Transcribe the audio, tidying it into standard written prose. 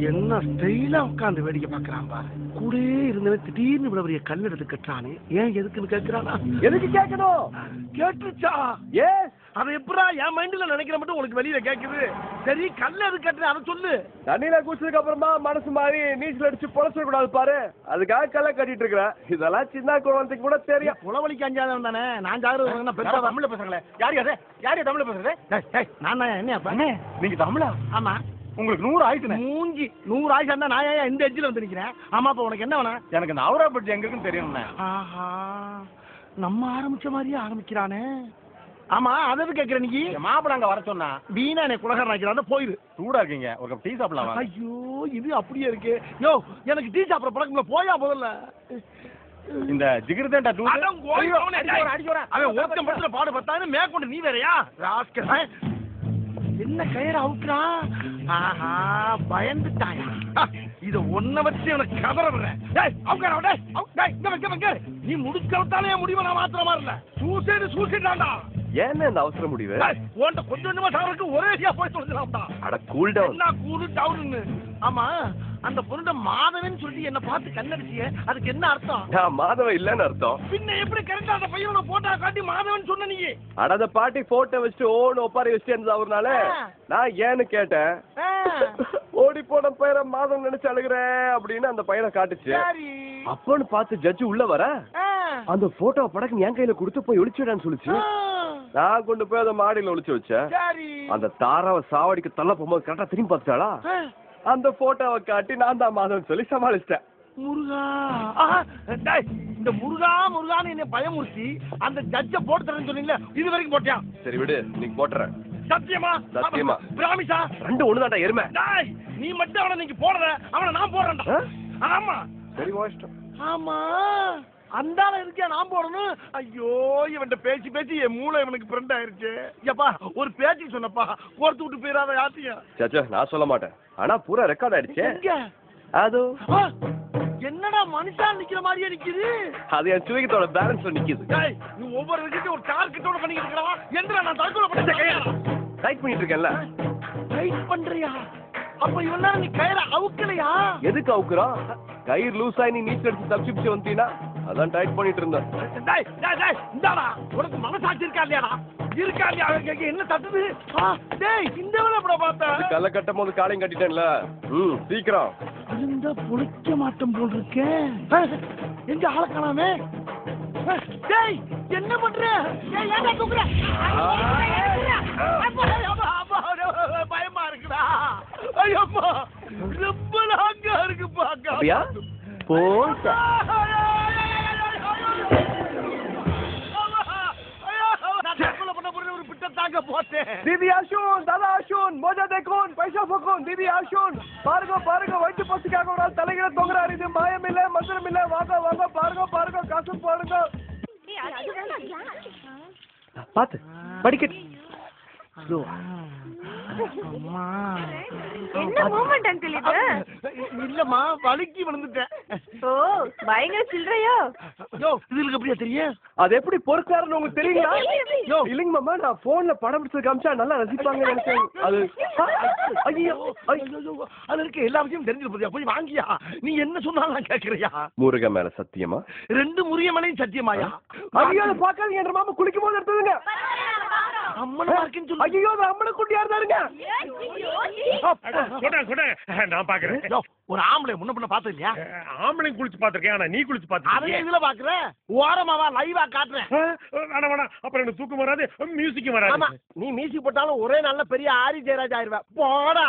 என்ன ஸ்டைலா உட்காந்து வேடிக்கை பாக்குறான் பாரு. கூட இருந்தவன் திடீர்னு இவ்வளவு பெரிய கல் எடுத்து கட்டுறானே, ஏன் எதுக்குன்னு கேட்கிறானா? எதுக்கு கேட்கணும்? கேட்டுச்சா? எஸ். அதை எப்படா என் மைண்ட்ல நினைக்கிற மட்டும் உனக்கு வெளியில கேக்குது? சரி, கல் எதுக்கு கட்டுற அதை சொல்லு. தண்ணியில குடிச்சதுக்கு அப்புறமா மனசு மாறி நீச்சல் அடிச்சு பொழைச்சிட கூடாது பாரு, அதுக்காக கல்ல கட்டிட்டு இருக்கிறேன். இதெல்லாம் சின்ன குழந்தைக்கு கூட தெரியும். புலவலிக்கு அஞ்சாதவன் தானே. நான் ஜாகிரதை பெருசா தமிழ்ல பேசுறேன். யாரு தமிழ்ல பேசுறது? நான் என்ன நீங்க தமிழா? ஆமா. உங்களுக்கு 100 ஆயிடுச்சு. மூஞ்சி 100 ஆயிடுச்சு இருந்தா நான் ஏன் இந்த எட்ஜில் வந்து நிக்கிறேன்? ஆமா, அப்ப உனக்கு என்ன வேணும்? எனக்கு இந்த அவுராப்பட்டி எங்க இருக்குன்னு தெரியணும்ண்ணே. ஆஹா, நம்ம ஆரம்பிச்ச மாதிரியே ஆரம்பிக்கிறானே. ஆமா, அதை கேட்கிற நீ மாப்பிள்ள அங்க வர சொன்னா வீணா என்னை குலகாரன் ஆக்கிறான். போயிரு. சூடா இருக்கீங்க, ஒரு கப் டீ சாப்பிடலாம். ஐயோ, இது அப்படியே இருக்கு. யோ, எனக்கு டீ சாப்பிட பழக்கம்ல, போயா முதல்ல. இந்த ஜிகிர்தண்டா தூள் அவன் ஓக்கம் படத்துல பாடு பார்த்தாரு, மேற்கொண்டு நீ வேறையா? என்ன கயிறு அவுக்குறான்? ஆஹா, பயந்துட்டாயா? இத ஒன்ன வச்சு எனக்கு கதற விடுறேன். நீ முடிச்சாலே முடிவை நான் மாத்திர மாறல. சூசைடாண்டா. ஏன் இந்த அவசர முடிவு? கொஞ்சம் கொஞ்சமா சாருக்கு ஒரே போய் சொல்லிடலாம்டா. அட கூல் டவுன். என்ன கூல் டவுன்னு? ஆமா, அந்த பொருண்ட மாதவன் சொல்லிட்டு என்ன பார்த்து கண்ணடிச்சிய, அதுக்கு என்ன அர்த்தம்? நான் மாதவன் இல்லன்னு அர்த்தம். பின்ன எப்படி கரெக்டா அந்த பையனை போட்டா காட்டி மாதவன் சொன்ன நீ? அட அந்த பாட்டி போட்டோ வச்சுட்டு ஓன்னு ஒப்பாரி வச்சுட்டு இருந்தது அவர்னால நான் ஏன்னு கேட்டேன். ஓடி போன பையனை மாதவன் நினைச்சு அழுகிறேன் அப்படின்னு அந்த பையனை காட்டுச்சு. அப்பன்னு பார்த்து ஜட்ஜு உள்ள வர அந்த போட்டோ படக்கு என் கையில கொடுத்து போய் ஒளிச்சுடான்னு சொல்லிச்சு. நான் கொண்டு போய் அதை மாடியில ஒளிச்சு வச்சேன். அந்த தாராவை சாவடிக்கு தள்ள போகும்போது கரெக்டா திரும்பி பார்த்தாளா, அந்த போட்டோவை காட்டி நான் தான் மாதவன் சொல்லி சமாளிச்சிட்டேன். முருகா, இந்த முருகா முருகான்னு என்ன பயமுறுத்தி அந்த ஜட்ஜ போட்டு தரேன்னு சொன்னீங்களே, இது வரைக்கும் போட்டியா? சரி விடு, நீ போட்டுறேன். சத்தியமா? சத்தியமா. பிராமிசா? ரெண்டு ஒண்ணுதான்டா எருமை. நீ மட்டும் அவனை நீங்க போடுற, அவனை நான் போடுறேன்டா. ஆமா. சரி, இஷ்டம். ஆமா, அந்தால இருக்கியா நான் போடணும்? ஐயோ, இவன்ட்ட பேச்சு பேச்சு என் மூளை இவனுக்கு ஃப்ரெண்ட் ஆயிருச்சு. எப்பா, ஒரு பேச்சு சொன்னப்பா, கோர்த்து விட்டு போயிடாத யாத்தையும். சச்சா, நான் சொல்ல மாட்டேன். ஆனா பூரா ரெக்கார்ட் ஆயிடுச்சு. அது என்னடா மனுஷா நிக்கிற மாதிரியே நிக்குது? அது என் சுவிகத்தோட பேலன்ஸ்ல நிக்குது. நீ ஒவ்வொரு விஷயத்தையும் ஒரு டார்கெட்டோட பண்ணிக்கிட்டு இருக்கறவா? என்னடா நான் தற்கொலை பண்ணிட்டேன். டைட் பண்ணிட்டு இருக்கேன்ல. டைட் பண்றியா? அப்ப இவனா நீ கயிற அவுக்கலையா? எதுக்கு அவுக்குறா? கயிறு லூஸ் ஆகி நீ நீச்சல் அடிச்சு தப்பிச்சு வந்தீனா அதான் டைட் பண்ணிட்டு இருந்தேன். இந்தாடா, உனக்கு மனசாட்சி இருக்கா இல்லையாடா? இருக்கா இல்லையா? என்ன தட்டுது? டேய், இந்த வேலை எப்படா பார்த்த? கல்ல கட்டும் போது காலையும் கட்டிட்டேன்ல. சீக்கிரம் இருந்தா புளிக்க மாட்டோம் போல் இருக்கேன். எங்க ஆள காணாமே? டேய், என்ன பண்ற? ஏன்டா தூக்குற? பயமா இருக்குடா. ஐயம்மா, ரொம்ப லாங்கா இருக்கு பாக்க. அப்படியா? போச்சா. दीदी आशुन, दादा आशुन, मजा देखुन, पैसा फकुन, दीदी आशुन, पारगो पारगो वैद्य पुस्तकाको तलगिरा तोंगरा इदु मायमिल्ले मंत्रमिल्ले वागा वागा पारगो पारगो कासु पारगो. பாத்து படிக்கட். ஸ்லோ. அம்மா, என்ன மூமெண்ட் அங்கிள் இது? இல்லம்மா, வலிக்கி விழுந்துட்டேன். ஓ, பயங்கர சில்றையோ? யோ, இதுக்கு அப்படியே தெரியும்? அது எப்படி பொறுக்காருன்னு உங்களுக்கு தெரியுங்களா? யோ, இல்லைங்க மாமா, நான் போன்ல படம் எடுத்து காமிச்சா நல்லா ரசிப்பாங்க நினைச்சேன். அது ஐயோ, அது இருக்கு, எல்லா விஷயமும் தெரிஞ்சு போறியா? போய் வாங்கியா? நீ என்ன சொன்னாலும் நான் கேட்கறியா? முருக மேல சத்தியமா? 2 முருக மேலையும் சத்தியமாயா? ஐயோ, அதை பார்க்காதீங்க, என்ற மாமா குளிக்கும் போது எடுத்ததுங்க. அம்மனா இருக்குன்னு சொல்லு. ஐயோ, அது அம்மனை குட்டியா இருந்தாருங்க. நான் பாக்குறேன். ஒரு ஆம்பளை முன்ன பின்ன பார்த்தது இல்லையா? ஆம்பளையும் குளிச்சு பாத்திருக்கேன், ஆனா நீ குளிச்சு பாத்திருக்கீங்க. இதுல பாக்குறேன், ஓரமாவா லைவா காட்டுறேன். வேணா வேணா, அப்புறம் எனக்கு தூக்கம் வராது, மியூசிக்கும் வராது. நீ மியூசிக் போட்டாலும் ஒரே நல்ல பெரிய ஆரி ஜெயராஜ் ஆயிருவ. போடா.